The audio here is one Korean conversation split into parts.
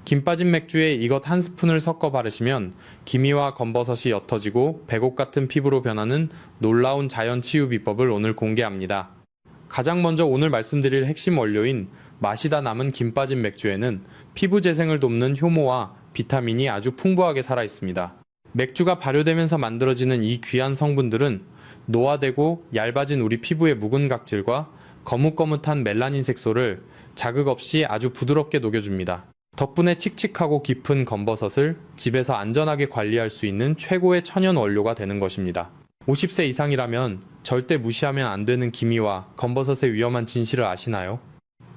김 빠진 맥주에 이것 한 스푼을 섞어 바르시면 기미와 검버섯이 옅어지고 백옥 같은 피부로 변하는 놀라운 자연 치유 비법을 오늘 공개합니다. 가장 먼저 오늘 말씀드릴 핵심 원료인 마시다 남은 김 빠진 맥주에는 피부 재생을 돕는 효모와 비타민이 아주 풍부하게 살아 있습니다. 맥주가 발효되면서 만들어지는 이 귀한 성분들은 노화되고 얇아진 우리 피부의 묵은 각질과 거뭇거뭇한 멜라닌 색소를 자극 없이 아주 부드럽게 녹여줍니다. 덕분에 칙칙하고 깊은 검버섯을 집에서 안전하게 관리할 수 있는 최고의 천연 원료가 되는 것입니다. 50세 이상이라면 절대 무시하면 안 되는 기미와 검버섯의 위험한 진실을 아시나요?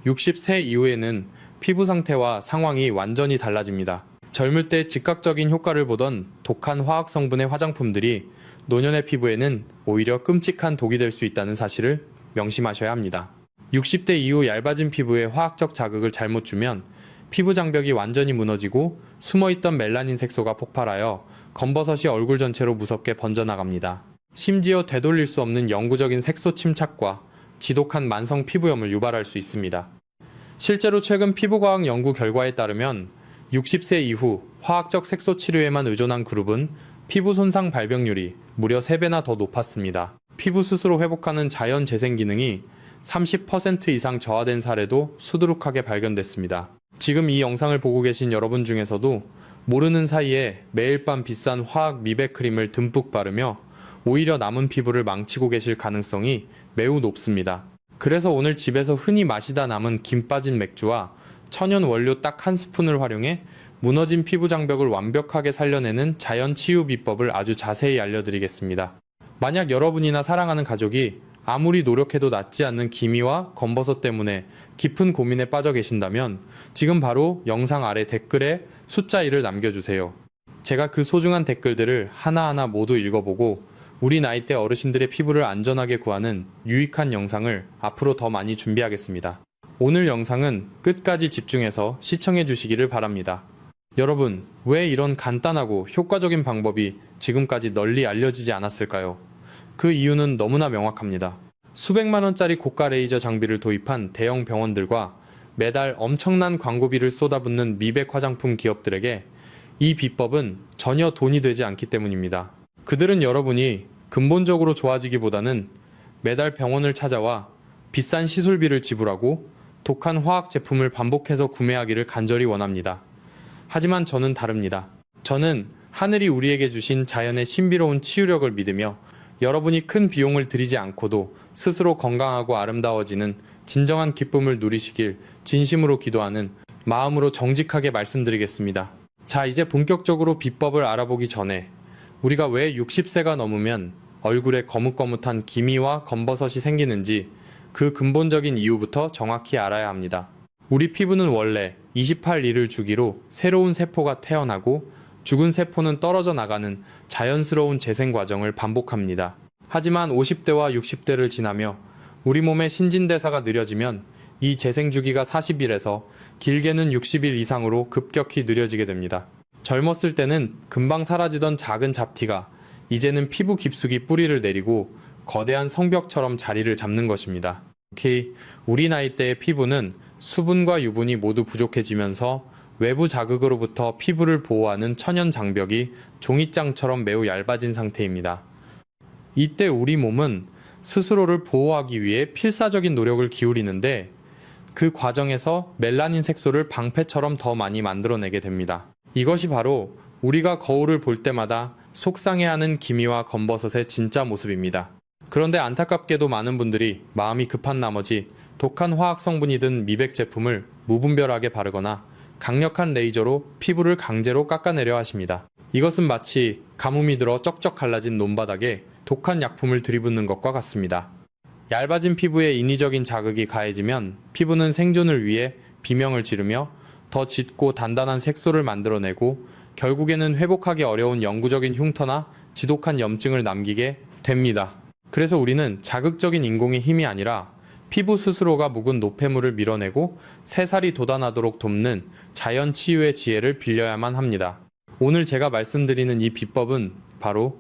60세 이후에는 피부 상태와 상황이 완전히 달라집니다. 젊을 때 즉각적인 효과를 보던 독한 화학 성분의 화장품들이 노년의 피부에는 오히려 끔찍한 독이 될 수 있다는 사실을 명심하셔야 합니다. 60대 이후 얇아진 피부에 화학적 자극을 잘못 주면 피부 장벽이 완전히 무너지고 숨어있던 멜라닌 색소가 폭발하여 검버섯이 얼굴 전체로 무섭게 번져나갑니다. 심지어 되돌릴 수 없는 영구적인 색소 침착과 지독한 만성 피부염을 유발할 수 있습니다. 실제로 최근 피부과학 연구 결과에 따르면 60세 이후 화학적 색소 치료에만 의존한 그룹은 피부 손상 발병률이 무려 3배나 더 높았습니다. 피부 스스로 회복하는 자연 재생 기능이 30% 이상 저하된 사례도 수두룩하게 발견됐습니다. 지금 이 영상을 보고 계신 여러분 중에서도 모르는 사이에 매일 밤 비싼 화학 미백 크림을 듬뿍 바르며 오히려 남은 피부를 망치고 계실 가능성이 매우 높습니다. 그래서 오늘 집에서 흔히 마시다 남은 김 빠진 맥주와 천연 원료 딱 한 스푼을 활용해 무너진 피부 장벽을 완벽하게 살려내는 자연 치유 비법을 아주 자세히 알려드리겠습니다. 만약 여러분이나 사랑하는 가족이 아무리 노력해도 낫지 않는 기미와 검버섯 때문에 깊은 고민에 빠져 계신다면 지금 바로 영상 아래 댓글에 숫자 1을 남겨주세요. 제가 그 소중한 댓글들을 하나하나 모두 읽어보고 우리 나이대 어르신들의 피부를 안전하게 구하는 유익한 영상을 앞으로 더 많이 준비하겠습니다. 오늘 영상은 끝까지 집중해서 시청해 주시기를 바랍니다. 여러분, 왜 이런 간단하고 효과적인 방법이 지금까지 널리 알려지지 않았을까요? 그 이유는 너무나 명확합니다. 수백만 원짜리 고가 레이저 장비를 도입한 대형 병원들과 매달 엄청난 광고비를 쏟아붓는 미백 화장품 기업들에게 이 비법은 전혀 돈이 되지 않기 때문입니다. 그들은 여러분이 근본적으로 좋아지기보다는 매달 병원을 찾아와 비싼 시술비를 지불하고 독한 화학 제품을 반복해서 구매하기를 간절히 원합니다. 하지만 저는 다릅니다. 저는 하늘이 우리에게 주신 자연의 신비로운 치유력을 믿으며 여러분이 큰 비용을 들이지 않고도 스스로 건강하고 아름다워지는 진정한 기쁨을 누리시길 진심으로 기도하는 마음으로 정직하게 말씀드리겠습니다. 자, 이제 본격적으로 비법을 알아보기 전에 우리가 왜 60세가 넘으면 얼굴에 거뭇거뭇한 기미와 검버섯이 생기는지 그 근본적인 이유부터 정확히 알아야 합니다. 우리 피부는 원래 28일을 주기로 새로운 세포가 태어나고 죽은 세포는 떨어져 나가는 자연스러운 재생 과정을 반복합니다. 하지만 50대와 60대를 지나며 우리 몸의 신진대사가 느려지면 이 재생 주기가 40일에서 길게는 60일 이상으로 급격히 느려지게 됩니다. 젊었을 때는 금방 사라지던 작은 잡티가 이제는 피부 깊숙이 뿌리를 내리고 거대한 성벽처럼 자리를 잡는 것입니다. 특히 우리 나이대의 피부는 수분과 유분이 모두 부족해지면서 외부 자극으로부터 피부를 보호하는 천연 장벽이 종이장처럼 매우 얇아진 상태입니다. 이때 우리 몸은 스스로를 보호하기 위해 필사적인 노력을 기울이는데 그 과정에서 멜라닌 색소를 방패처럼 더 많이 만들어내게 됩니다. 이것이 바로 우리가 거울을 볼 때마다 속상해하는 기미와 검버섯의 진짜 모습입니다. 그런데 안타깝게도 많은 분들이 마음이 급한 나머지 독한 화학 성분이 든 미백 제품을 무분별하게 바르거나 강력한 레이저로 피부를 강제로 깎아내려 하십니다. 이것은 마치 가뭄이 들어 쩍쩍 갈라진 논바닥에 독한 약품을 들이붓는 것과 같습니다. 얇아진 피부에 인위적인 자극이 가해지면 피부는 생존을 위해 비명을 지르며 더 짙고 단단한 색소를 만들어내고 결국에는 회복하기 어려운 영구적인 흉터나 지독한 염증을 남기게 됩니다. 그래서 우리는 자극적인 인공의 힘이 아니라 피부 스스로가 묵은 노폐물을 밀어내고 새살이 돋아나도록 돕는 자연 치유의 지혜를 빌려야만 합니다. 오늘 제가 말씀드리는 이 비법은 바로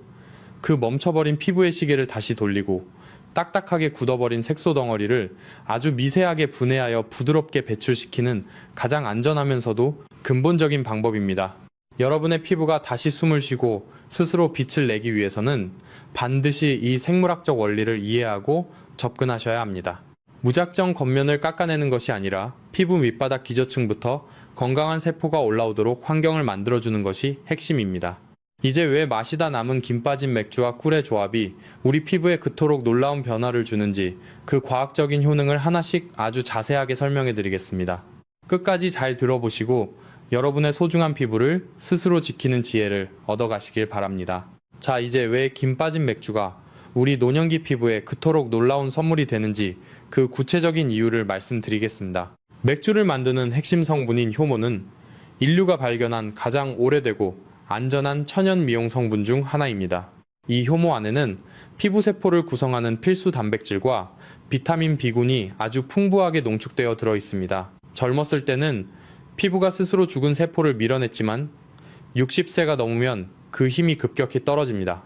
그 멈춰버린 피부의 시계를 다시 돌리고 딱딱하게 굳어버린 색소 덩어리를 아주 미세하게 분해하여 부드럽게 배출시키는 가장 안전하면서도 근본적인 방법입니다. 여러분의 피부가 다시 숨을 쉬고 스스로 빛을 내기 위해서는 반드시 이 생물학적 원리를 이해하고 접근하셔야 합니다. 무작정 겉면을 깎아내는 것이 아니라 피부 밑바닥 기저층부터 건강한 세포가 올라오도록 환경을 만들어주는 것이 핵심입니다. 이제 왜 마시다 남은 김 빠진 맥주와 꿀의 조합이 우리 피부에 그토록 놀라운 변화를 주는지 그 과학적인 효능을 하나씩 아주 자세하게 설명해 드리겠습니다. 끝까지 잘 들어보시고 여러분의 소중한 피부를 스스로 지키는 지혜를 얻어가시길 바랍니다. 자, 이제 왜 김 빠진 맥주가 우리 노년기 피부에 그토록 놀라운 선물이 되는지 그 구체적인 이유를 말씀드리겠습니다. 맥주를 만드는 핵심 성분인 효모는 인류가 발견한 가장 오래되고 안전한 천연 미용 성분 중 하나입니다. 이 효모 안에는 피부세포를 구성하는 필수 단백질과 비타민 B군이 아주 풍부하게 농축되어 들어 있습니다. 젊었을 때는 피부가 스스로 죽은 세포를 밀어냈지만 60세가 넘으면 그 힘이 급격히 떨어집니다.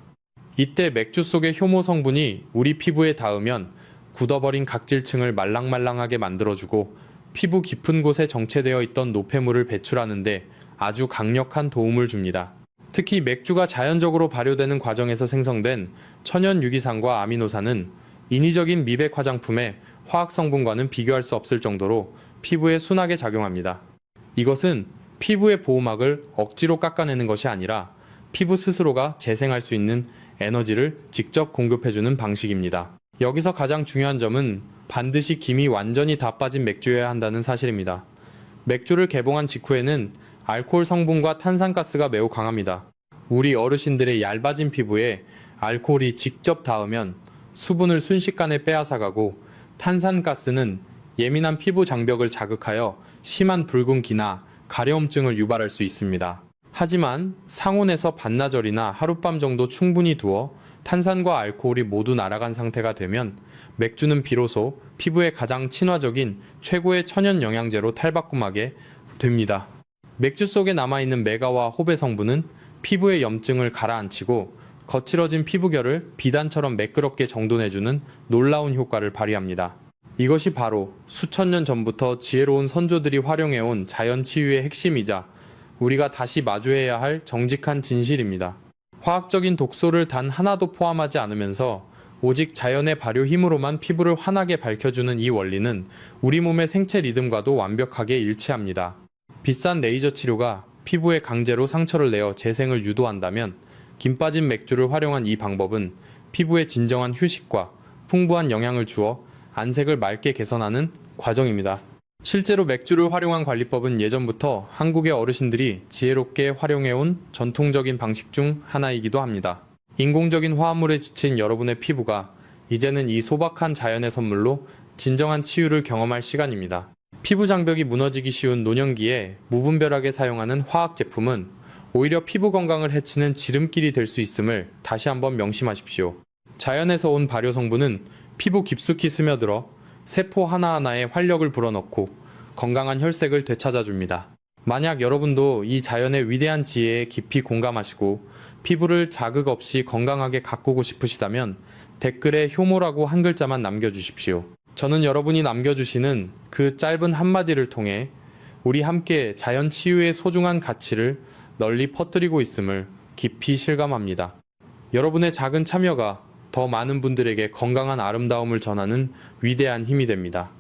이때 맥주 속의 효모 성분이 우리 피부에 닿으면 굳어버린 각질층을 말랑말랑하게 만들어주고 피부 깊은 곳에 정체되어 있던 노폐물을 배출하는데 아주 강력한 도움을 줍니다. 특히 맥주가 자연적으로 발효되는 과정에서 생성된 천연 유기산과 아미노산은 인위적인 미백 화장품의 화학 성분과는 비교할 수 없을 정도로 피부에 순하게 작용합니다. 이것은 피부의 보호막을 억지로 깎아내는 것이 아니라 피부 스스로가 재생할 수 있는 에너지를 직접 공급해주는 방식입니다. 여기서 가장 중요한 점은 반드시 김이 완전히 다 빠진 맥주여야 한다는 사실입니다. 맥주를 개봉한 직후에는 알코올 성분과 탄산가스가 매우 강합니다. 우리 어르신들의 얇아진 피부에 알코올이 직접 닿으면 수분을 순식간에 빼앗아가고 탄산가스는 예민한 피부 장벽을 자극하여 심한 붉은기나 가려움증을 유발할 수 있습니다. 하지만 상온에서 반나절이나 하룻밤 정도 충분히 두어 탄산과 알코올이 모두 날아간 상태가 되면 맥주는 비로소 피부에 가장 친화적인 최고의 천연 영양제로 탈바꿈하게 됩니다. 맥주 속에 남아있는 메가와 호배 성분은 피부의 염증을 가라앉히고 거칠어진 피부결을 비단처럼 매끄럽게 정돈해주는 놀라운 효과를 발휘합니다. 이것이 바로 수천 년 전부터 지혜로운 선조들이 활용해온 자연 치유의 핵심이자 우리가 다시 마주해야 할 정직한 진실입니다. 화학적인 독소를 단 하나도 포함하지 않으면서 오직 자연의 발효 힘으로만 피부를 환하게 밝혀주는 이 원리는 우리 몸의 생체 리듬과도 완벽하게 일치합니다. 비싼 레이저 치료가 피부에 강제로 상처를 내어 재생을 유도한다면 김 빠진 맥주를 활용한 이 방법은 피부에 진정한 휴식과 풍부한 영양을 주어 안색을 맑게 개선하는 과정입니다. 실제로 맥주를 활용한 관리법은 예전부터 한국의 어르신들이 지혜롭게 활용해온 전통적인 방식 중 하나이기도 합니다. 인공적인 화합물에 지친 여러분의 피부가 이제는 이 소박한 자연의 선물로 진정한 치유를 경험할 시간입니다. 피부 장벽이 무너지기 쉬운 노년기에 무분별하게 사용하는 화학 제품은 오히려 피부 건강을 해치는 지름길이 될 수 있음을 다시 한번 명심하십시오. 자연에서 온 발효 성분은 피부 깊숙이 스며들어 세포 하나하나에 활력을 불어넣고 건강한 혈색을 되찾아줍니다. 만약 여러분도 이 자연의 위대한 지혜에 깊이 공감하시고 피부를 자극 없이 건강하게 가꾸고 싶으시다면 댓글에 효모라고 한 글자만 남겨주십시오. 저는 여러분이 남겨주시는 그 짧은 한마디를 통해 우리 함께 자연 치유의 소중한 가치를 널리 퍼뜨리고 있음을 깊이 실감합니다. 여러분의 작은 참여가 더 많은 분들에게 건강한 아름다움을 전하는 위대한 힘이 됩니다.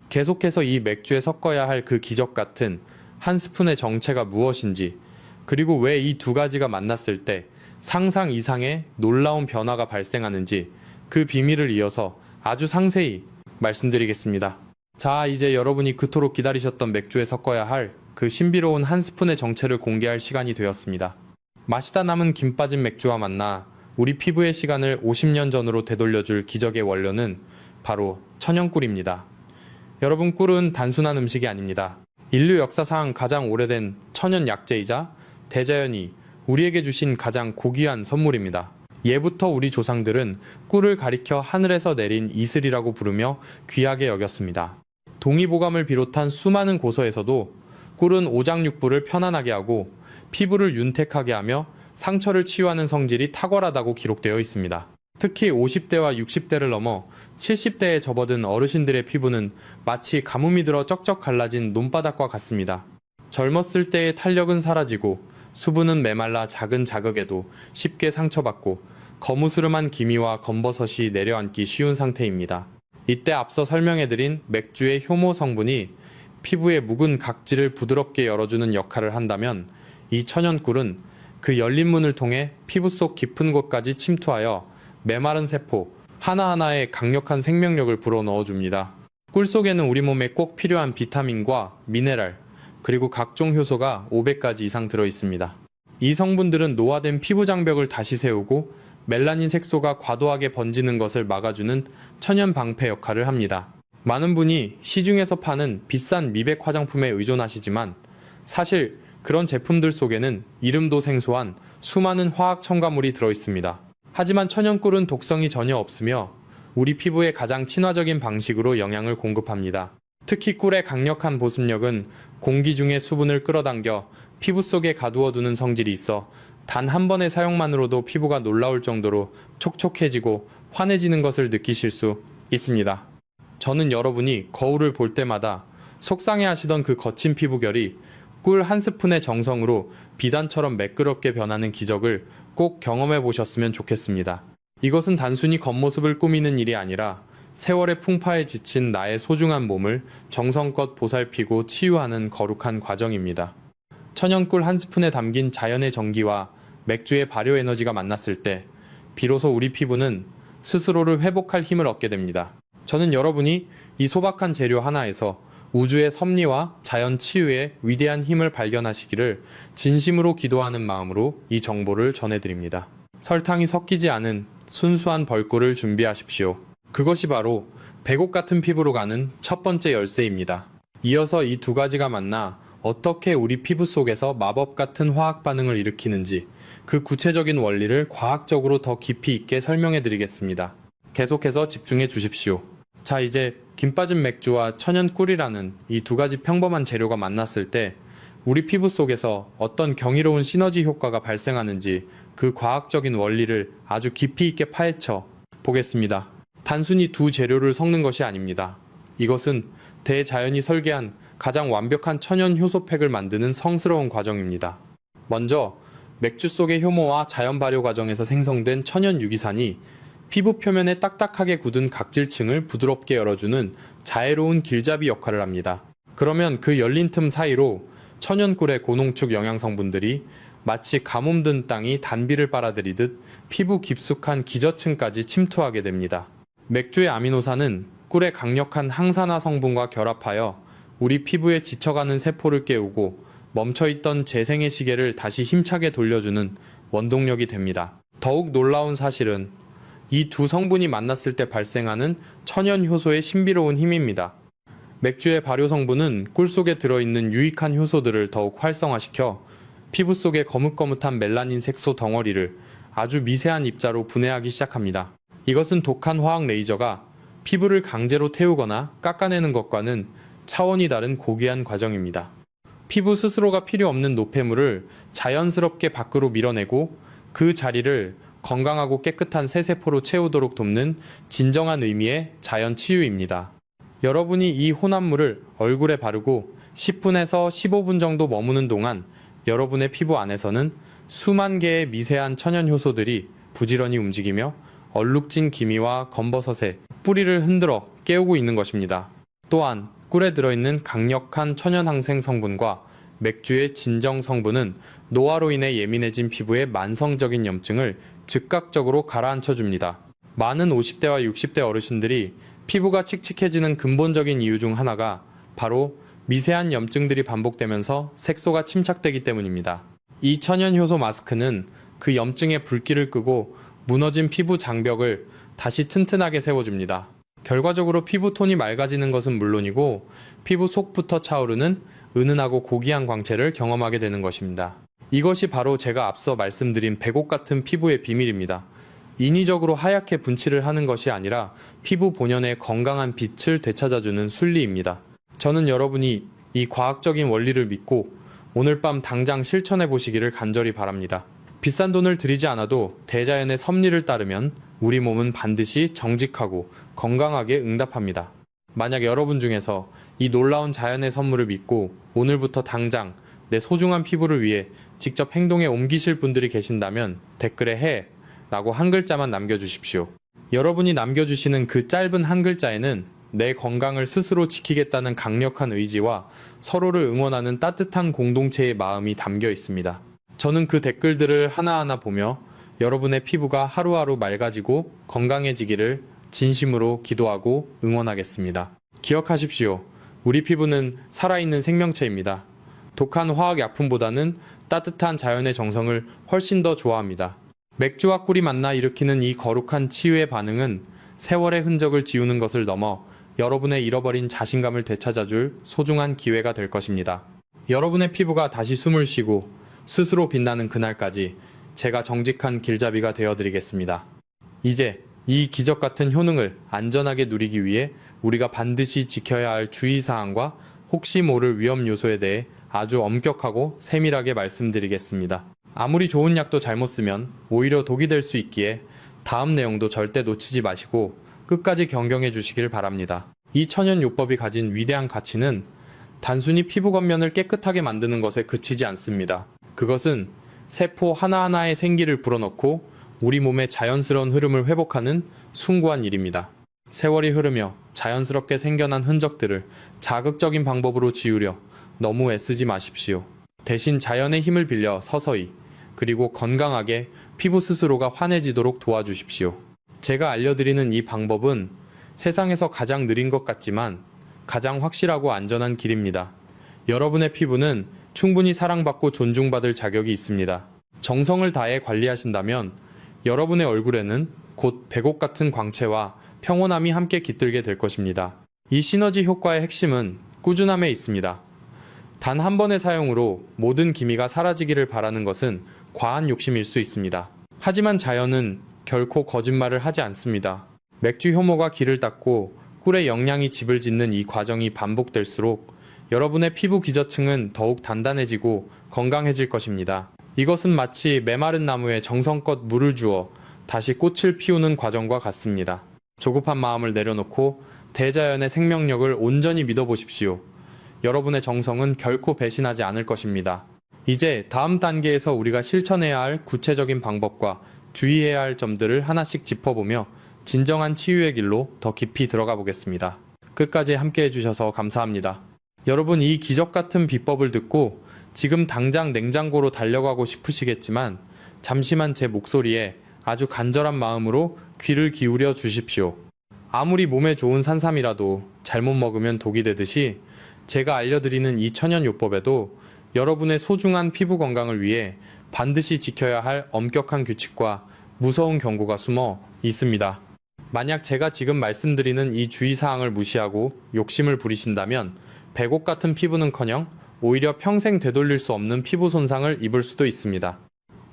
계속해서 이 맥주에 섞어야 할 그 기적 같은 한 스푼의 정체가 무엇인지, 그리고 왜 이 두 가지가 만났을 때 상상 이상의 놀라운 변화가 발생하는지 그 비밀을 이어서 아주 상세히 말씀드리겠습니다. 자, 이제 여러분이 그토록 기다리셨던 맥주에 섞어야 할 그 신비로운 한 스푼의 정체를 공개할 시간이 되었습니다. 마시다 남은 김 빠진 맥주와 만나 우리 피부의 시간을 50년 전으로 되돌려줄 기적의 원료는 바로 천연꿀입니다. 여러분, 꿀은 단순한 음식이 아닙니다. 인류 역사상 가장 오래된 천연 약재이자 대자연이 우리에게 주신 가장 고귀한 선물입니다. 예부터 우리 조상들은 꿀을 가리켜 하늘에서 내린 이슬이라고 부르며 귀하게 여겼습니다. 동의보감을 비롯한 수많은 고서에서도 꿀은 오장육부를 편안하게 하고 피부를 윤택하게 하며 상처를 치유하는 성질이 탁월하다고 기록되어 있습니다. 특히 50대와 60대를 넘어 70대에 접어든 어르신들의 피부는 마치 가뭄이 들어 쩍쩍 갈라진 논바닥과 같습니다. 젊었을 때의 탄력은 사라지고 수분은 메말라 작은 자극에도 쉽게 상처받고 거무스름한 기미와 검버섯이 내려앉기 쉬운 상태입니다. 이때 앞서 설명해드린 맥주의 효모 성분이 피부의 묵은 각질을 부드럽게 열어주는 역할을 한다면 이 천연꿀은 그 열린 문을 통해 피부 속 깊은 곳까지 침투하여 메마른 세포 하나하나에 강력한 생명력을 불어넣어줍니다. 꿀 속에는 우리 몸에 꼭 필요한 비타민과 미네랄, 그리고 각종 효소가 500가지 이상 들어있습니다. 이 성분들은 노화된 피부 장벽을 다시 세우고 멜라닌 색소가 과도하게 번지는 것을 막아주는 천연 방패 역할을 합니다. 많은 분이 시중에서 파는 비싼 미백 화장품에 의존하시지만 사실 그런 제품들 속에는 이름도 생소한 수많은 화학 첨가물이 들어있습니다. 하지만 천연꿀은 독성이 전혀 없으며 우리 피부에 가장 친화적인 방식으로 영양을 공급합니다. 특히 꿀의 강력한 보습력은 공기 중의 수분을 끌어당겨 피부 속에 가두어두는 성질이 있어 단 한 번의 사용만으로도 피부가 놀라울 정도로 촉촉해지고 환해지는 것을 느끼실 수 있습니다. 저는 여러분이 거울을 볼 때마다 속상해하시던 그 거친 피부결이 꿀 한 스푼의 정성으로 비단처럼 매끄럽게 변하는 기적을 꼭 경험해 보셨으면 좋겠습니다. 이것은 단순히 겉모습을 꾸미는 일이 아니라 세월의 풍파에 지친 나의 소중한 몸을 정성껏 보살피고 치유하는 거룩한 과정입니다. 천연꿀 한 스푼에 담긴 자연의 정기와 맥주의 발효 에너지가 만났을 때 비로소 우리 피부는 스스로를 회복할 힘을 얻게 됩니다. 저는 여러분이 이 소박한 재료 하나에서 우주의 섭리와 자연 치유의 위대한 힘을 발견하시기를 진심으로 기도하는 마음으로 이 정보를 전해드립니다. 설탕이 섞이지 않은 순수한 벌꿀을 준비하십시오. 그것이 바로 백옥 같은 피부로 가는 첫 번째 열쇠입니다. 이어서 이 두 가지가 만나 어떻게 우리 피부 속에서 마법 같은 화학 반응을 일으키는지 그 구체적인 원리를 과학적으로 더 깊이 있게 설명해 드리겠습니다. 계속해서 집중해 주십시오. 자, 이제 김 빠진 맥주와 천연 꿀이라는 이 두 가지 평범한 재료가 만났을 때 우리 피부 속에서 어떤 경이로운 시너지 효과가 발생하는지 그 과학적인 원리를 아주 깊이 있게 파헤쳐 보겠습니다. 단순히 두 재료를 섞는 것이 아닙니다. 이것은 대자연이 설계한 가장 완벽한 천연 효소팩을 만드는 성스러운 과정입니다. 먼저 맥주 속의 효모와 자연 발효 과정에서 생성된 천연 유기산이 피부 표면에 딱딱하게 굳은 각질층을 부드럽게 열어주는 자애로운 길잡이 역할을 합니다. 그러면 그 열린 틈 사이로 천연꿀의 고농축 영양 성분들이 마치 가뭄 든 땅이 단비를 빨아들이듯 피부 깊숙한 기저층까지 침투하게 됩니다. 맥주의 아미노산은 꿀의 강력한 항산화 성분과 결합하여 우리 피부에 지쳐가는 세포를 깨우고 멈춰있던 재생의 시계를 다시 힘차게 돌려주는 원동력이 됩니다. 더욱 놀라운 사실은 이 두 성분이 만났을 때 발생하는 천연 효소의 신비로운 힘입니다. 맥주의 발효 성분은 꿀 속에 들어있는 유익한 효소들을 더욱 활성화시켜 피부 속의 거뭇거뭇한 멜라닌 색소 덩어리를 아주 미세한 입자로 분해하기 시작합니다. 이것은 독한 화학 레이저가 피부를 강제로 태우거나 깎아내는 것과는 차원이 다른 고귀한 과정입니다. 피부 스스로가 필요 없는 노폐물을 자연스럽게 밖으로 밀어내고 그 자리를 건강하고 깨끗한 새 세포로 채우도록 돕는 진정한 의미의 자연 치유입니다. 여러분이 이 혼합물을 얼굴에 바르고 10분에서 15분 정도 머무는 동안 여러분의 피부 안에서는 수만 개의 미세한 천연 효소들이 부지런히 움직이며 얼룩진 기미와 검버섯의 뿌리를 흔들어 깨우고 있는 것입니다. 또한 꿀에 들어있는 강력한 천연 항생 성분과 맥주의 진정 성분은 노화로 인해 예민해진 피부의 만성적인 염증을 즉각적으로 가라앉혀 줍니다. 많은 50대와 60대 어르신들이 피부가 칙칙해지는 근본적인 이유 중 하나가 바로 미세한 염증들이 반복되면서 색소가 침착되기 때문입니다. 이 천연 효소 마스크는 그 염증의 불길을 끄고 무너진 피부 장벽을 다시 튼튼하게 세워줍니다. 결과적으로 피부톤이 맑아지는 것은 물론이고 피부 속부터 차오르는 은은하고 고귀한 광채를 경험하게 되는 것입니다. 이것이 바로 제가 앞서 말씀드린 백옥 같은 피부의 비밀입니다. 인위적으로 하얗게 분칠을 하는 것이 아니라 피부 본연의 건강한 빛을 되찾아주는 순리입니다. 저는 여러분이 이 과학적인 원리를 믿고 오늘 밤 당장 실천해 보시기를 간절히 바랍니다. 비싼 돈을 들이지 않아도 대자연의 섭리를 따르면 우리 몸은 반드시 정직하고 건강하게 응답합니다. 만약 여러분 중에서 이 놀라운 자연의 선물을 믿고 오늘부터 당장 내 소중한 피부를 위해 직접 행동에 옮기실 분들이 계신다면 댓글에 해 라고 한 글자만 남겨주십시오. 여러분이 남겨주시는 그 짧은 한 글자에는 내 건강을 스스로 지키겠다는 강력한 의지와 서로를 응원하는 따뜻한 공동체의 마음이 담겨 있습니다. 저는 그 댓글들을 하나하나 보며 여러분의 피부가 하루하루 맑아지고 건강해지기를 진심으로 기도하고 응원하겠습니다. 기억하십시오. 우리 피부는 살아있는 생명체입니다. 독한 화학약품보다는 따뜻한 자연의 정성을 훨씬 더 좋아합니다. 맥주와 꿀이 만나 일으키는 이 거룩한 치유의 반응은 세월의 흔적을 지우는 것을 넘어 여러분의 잃어버린 자신감을 되찾아줄 소중한 기회가 될 것입니다. 여러분의 피부가 다시 숨을 쉬고 스스로 빛나는 그날까지 제가 정직한 길잡이가 되어드리겠습니다. 이제 이 기적 같은 효능을 안전하게 누리기 위해 우리가 반드시 지켜야 할 주의사항과 혹시 모를 위험 요소에 대해 아주 엄격하고 세밀하게 말씀드리겠습니다. 아무리 좋은 약도 잘못 쓰면 오히려 독이 될 수 있기에 다음 내용도 절대 놓치지 마시고 끝까지 경경해 주시길 바랍니다. 이 천연요법이 가진 위대한 가치는 단순히 피부 겉면을 깨끗하게 만드는 것에 그치지 않습니다. 그것은 세포 하나하나의 생기를 불어넣고 우리 몸의 자연스러운 흐름을 회복하는 숭고한 일입니다. 세월이 흐르며 자연스럽게 생겨난 흔적들을 자극적인 방법으로 지우려 너무 애쓰지 마십시오. 대신 자연의 힘을 빌려 서서히 그리고 건강하게 피부 스스로가 환해지도록 도와주십시오. 제가 알려드리는 이 방법은 세상에서 가장 느린 것 같지만 가장 확실하고 안전한 길입니다. 여러분의 피부는 충분히 사랑받고 존중받을 자격이 있습니다. 정성을 다해 관리하신다면 여러분의 얼굴에는 곧 백옥 같은 광채와 평온함이 함께 깃들게 될 것입니다. 이 시너지 효과의 핵심은 꾸준함에 있습니다. 단 한 번의 사용으로 모든 기미가 사라지기를 바라는 것은 과한 욕심일 수 있습니다. 하지만 자연은 결코 거짓말을 하지 않습니다. 맥주 효모가 길을 닦고 꿀의 영양이 집을 짓는 이 과정이 반복될수록 여러분의 피부 기저층은 더욱 단단해지고 건강해질 것입니다. 이것은 마치 메마른 나무에 정성껏 물을 주어 다시 꽃을 피우는 과정과 같습니다. 조급한 마음을 내려놓고 대자연의 생명력을 온전히 믿어보십시오. 여러분의 정성은 결코 배신하지 않을 것입니다. 이제 다음 단계에서 우리가 실천해야 할 구체적인 방법과 주의해야 할 점들을 하나씩 짚어보며 진정한 치유의 길로 더 깊이 들어가 보겠습니다. 끝까지 함께 해주셔서 감사합니다. 여러분, 이 기적 같은 비법을 듣고 지금 당장 냉장고로 달려가고 싶으시겠지만 잠시만 제 목소리에 아주 간절한 마음으로 귀를 기울여 주십시오. 아무리 몸에 좋은 산삼이라도 잘못 먹으면 독이 되듯이 제가 알려드리는 이 천연요법에도 여러분의 소중한 피부 건강을 위해 반드시 지켜야 할 엄격한 규칙과 무서운 경고가 숨어 있습니다. 만약 제가 지금 말씀드리는 이 주의사항을 무시하고 욕심을 부리신다면 백옥 같은 피부는커녕 오히려 평생 되돌릴 수 없는 피부 손상을 입을 수도 있습니다.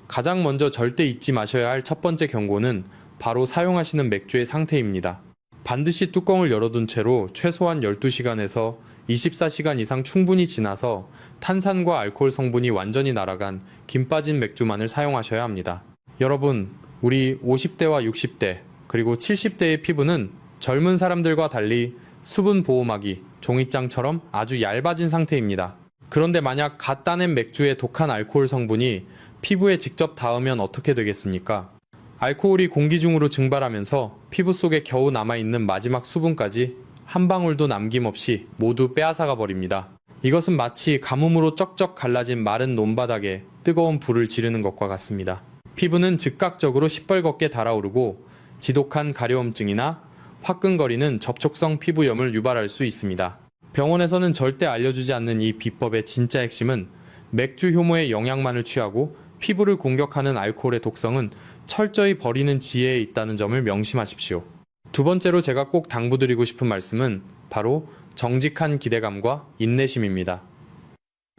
가장 먼저 절대 잊지 마셔야 할 첫 번째 경고는 바로 사용하시는 맥주의 상태입니다. 반드시 뚜껑을 열어둔 채로 최소한 12시간에서 24시간 이상 충분히 지나서 탄산과 알코올 성분이 완전히 날아간 김 빠진 맥주만을 사용하셔야 합니다. 여러분, 우리 50대와 60대 그리고 70대의 피부는 젊은 사람들과 달리 수분 보호막이 종이장처럼 아주 얇아진 상태입니다. 그런데 만약 갓 따낸 맥주의 독한 알코올 성분이 피부에 직접 닿으면 어떻게 되겠습니까? 알코올이 공기 중으로 증발하면서 피부 속에 겨우 남아있는 마지막 수분까지 한 방울도 남김없이 모두 빼앗아가 버립니다. 이것은 마치 가뭄으로 쩍쩍 갈라진 마른 논바닥에 뜨거운 불을 지르는 것과 같습니다. 피부는 즉각적으로 시뻘겋게 달아오르고 지독한 가려움증이나 화끈거리는 접촉성 피부염을 유발할 수 있습니다. 병원에서는 절대 알려주지 않는 이 비법의 진짜 핵심은 맥주 효모의 영양만을 취하고 피부를 공격하는 알코올의 독성은 철저히 버리는 지혜에 있다는 점을 명심하십시오. 두 번째로 제가 꼭 당부드리고 싶은 말씀은 바로 정직한 기대감과 인내심입니다.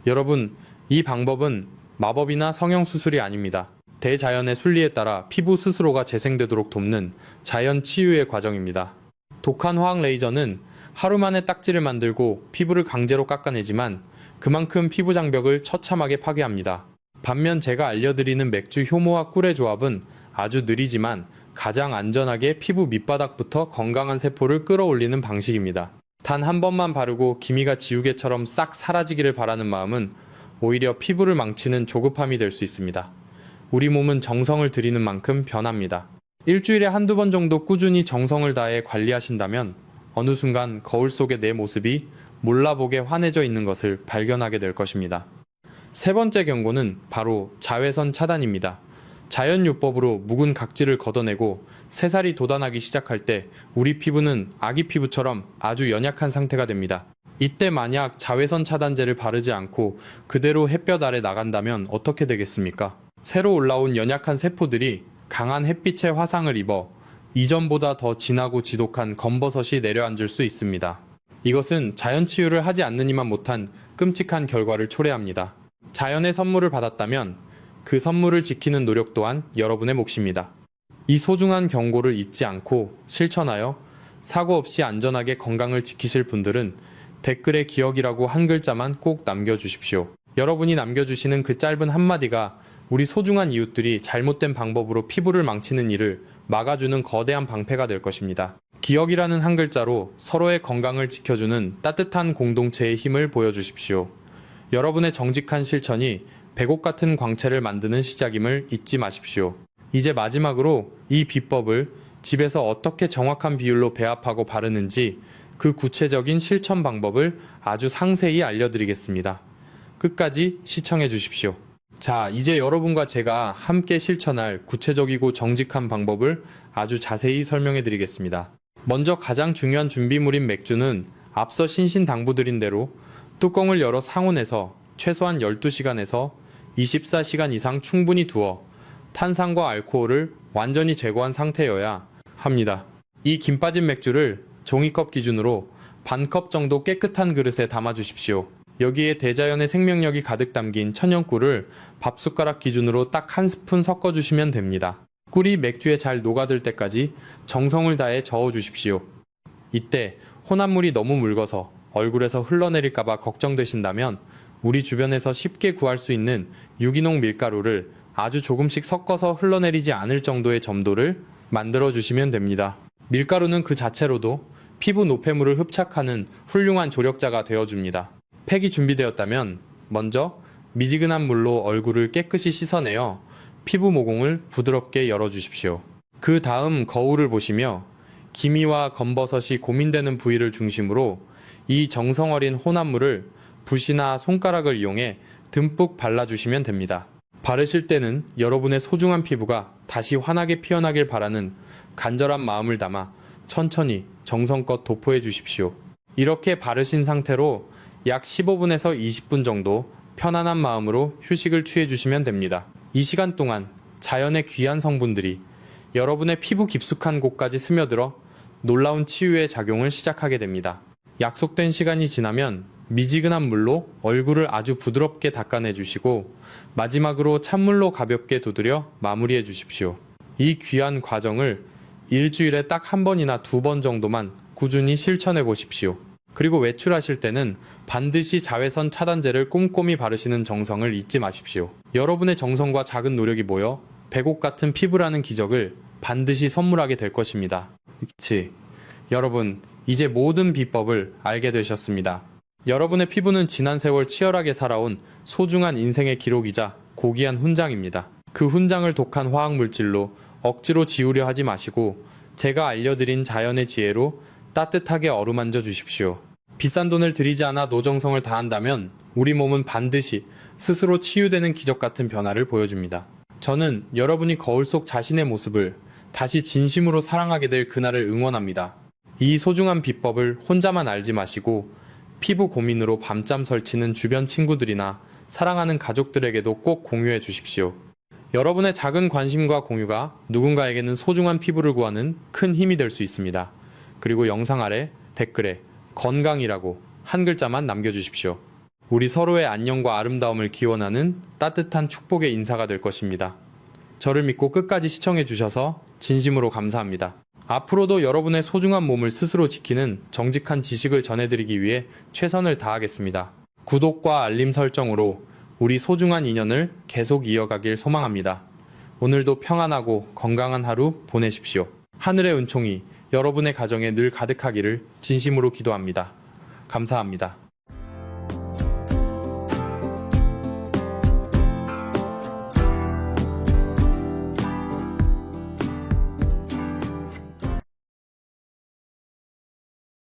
여러분, 이 방법은 마법이나 성형수술이 아닙니다. 대자연의 순리에 따라 피부 스스로가 재생되도록 돕는 자연 치유의 과정입니다. 독한 화학 레이저는 하루 만에 딱지를 만들고 피부를 강제로 깎아내지만 그만큼 피부 장벽을 처참하게 파괴합니다. 반면 제가 알려드리는 맥주 효모와 꿀의 조합은 아주 느리지만 가장 안전하게 피부 밑바닥부터 건강한 세포를 끌어올리는 방식입니다. 단 한 번만 바르고 기미가 지우개처럼 싹 사라지기를 바라는 마음은 오히려 피부를 망치는 조급함이 될 수 있습니다. 우리 몸은 정성을 들이는 만큼 변합니다. 일주일에 한두 번 정도 꾸준히 정성을 다해 관리하신다면 어느 순간 거울 속의 내 모습이 몰라보게 환해져 있는 것을 발견하게 될 것입니다. 세 번째 경고는 바로 자외선 차단입니다. 자연요법으로 묵은 각질을 걷어내고 새살이 돋아나기 시작할 때 우리 피부는 아기 피부처럼 아주 연약한 상태가 됩니다. 이때 만약 자외선 차단제를 바르지 않고 그대로 햇볕 아래 나간다면 어떻게 되겠습니까? 새로 올라온 연약한 세포들이 강한 햇빛의 화상을 입어 이전보다 더 진하고 지독한 검버섯이 내려앉을 수 있습니다. 이것은 자연 치유를 하지 않는 이만 못한 끔찍한 결과를 초래합니다. 자연의 선물을 받았다면 그 선물을 지키는 노력 또한 여러분의 몫입니다. 이 소중한 경고를 잊지 않고 실천하여 사고 없이 안전하게 건강을 지키실 분들은 댓글에 기억이라고 한 글자만 꼭 남겨주십시오. 여러분이 남겨주시는 그 짧은 한마디가 우리 소중한 이웃들이 잘못된 방법으로 피부를 망치는 일을 막아주는 거대한 방패가 될 것입니다. 기억이라는 한 글자로 서로의 건강을 지켜주는 따뜻한 공동체의 힘을 보여주십시오. 여러분의 정직한 실천이 백옥 같은 광채를 만드는 시작임을 잊지 마십시오. 이제 마지막으로 이 비법을 집에서 어떻게 정확한 비율로 배합하고 바르는지 그 구체적인 실천 방법을 아주 상세히 알려드리겠습니다. 끝까지 시청해 주십시오. 자, 이제 여러분과 제가 함께 실천할 구체적이고 정직한 방법을 아주 자세히 설명해 드리겠습니다. 먼저 가장 중요한 준비물인 맥주는 앞서 신신당부드린 대로 뚜껑을 열어 상온에서 최소한 12시간에서 24시간 이상 충분히 두어 탄산과 알코올을 완전히 제거한 상태여야 합니다. 이 김 빠진 맥주를 종이컵 기준으로 반컵 정도 깨끗한 그릇에 담아 주십시오. 여기에 대자연의 생명력이 가득 담긴 천연꿀을 밥숟가락 기준으로 딱 한 스푼 섞어 주시면 됩니다. 꿀이 맥주에 잘 녹아들 때까지 정성을 다해 저어 주십시오. 이때 혼합물이 너무 묽어서 얼굴에서 흘러내릴까봐 걱정되신다면 우리 주변에서 쉽게 구할 수 있는 유기농 밀가루를 아주 조금씩 섞어서 흘러내리지 않을 정도의 점도를 만들어 주시면 됩니다. 밀가루는 그 자체로도 피부 노폐물을 흡착하는 훌륭한 조력자가 되어줍니다. 팩이 준비되었다면 먼저 미지근한 물로 얼굴을 깨끗이 씻어내어 피부 모공을 부드럽게 열어주십시오. 그 다음 거울을 보시며 기미와 검버섯이 고민되는 부위를 중심으로 이 정성 어린 혼합물을 붓이나 손가락을 이용해 듬뿍 발라주시면 됩니다. 바르실 때는 여러분의 소중한 피부가 다시 환하게 피어나길 바라는 간절한 마음을 담아 천천히 정성껏 도포해 주십시오. 이렇게 바르신 상태로 약 15분에서 20분 정도 편안한 마음으로 휴식을 취해 주시면 됩니다. 이 시간 동안 자연의 귀한 성분들이 여러분의 피부 깊숙한 곳까지 스며들어 놀라운 치유의 작용을 시작하게 됩니다. 약속된 시간이 지나면 미지근한 물로 얼굴을 아주 부드럽게 닦아내 주시고 마지막으로 찬물로 가볍게 두드려 마무리해 주십시오. 이 귀한 과정을 일주일에 딱 한 번이나 두 번 정도만 꾸준히 실천해 보십시오. 그리고 외출하실 때는 반드시 자외선 차단제를 꼼꼼히 바르시는 정성을 잊지 마십시오. 여러분의 정성과 작은 노력이 모여 백옥 같은 피부라는 기적을 반드시 선물하게 될 것입니다. 그치? 여러분, 이제 모든 비법을 알게 되셨습니다. 여러분의 피부는 지난 세월 치열하게 살아온 소중한 인생의 기록이자 고귀한 훈장입니다. 그 훈장을 독한 화학물질로 억지로 지우려 하지 마시고 제가 알려드린 자연의 지혜로 따뜻하게 어루만져 주십시오. 비싼 돈을 들이지 않아 노정성을 다한다면 우리 몸은 반드시 스스로 치유되는 기적 같은 변화를 보여줍니다. 저는 여러분이 거울 속 자신의 모습을 다시 진심으로 사랑하게 될 그날을 응원합니다. 이 소중한 비법을 혼자만 알지 마시고 피부 고민으로 밤잠 설치는 주변 친구들이나 사랑하는 가족들에게도 꼭 공유해 주십시오. 여러분의 작은 관심과 공유가 누군가에게는 소중한 피부를 구하는 큰 힘이 될 수 있습니다. 그리고 영상 아래 댓글에 건강이라고 한 글자만 남겨주십시오. 우리 서로의 안녕과 아름다움을 기원하는 따뜻한 축복의 인사가 될 것입니다. 저를 믿고 끝까지 시청해 주셔서 진심으로 감사합니다. 앞으로도 여러분의 소중한 몸을 스스로 지키는 정직한 지식을 전해드리기 위해 최선을 다하겠습니다. 구독과 알림 설정으로 우리 소중한 인연을 계속 이어가길 소망합니다. 오늘도 평안하고 건강한 하루 보내십시오. 하늘의 은총이 여러분의 가정에 늘 가득하기를 진심으로 기도합니다. 감사합니다.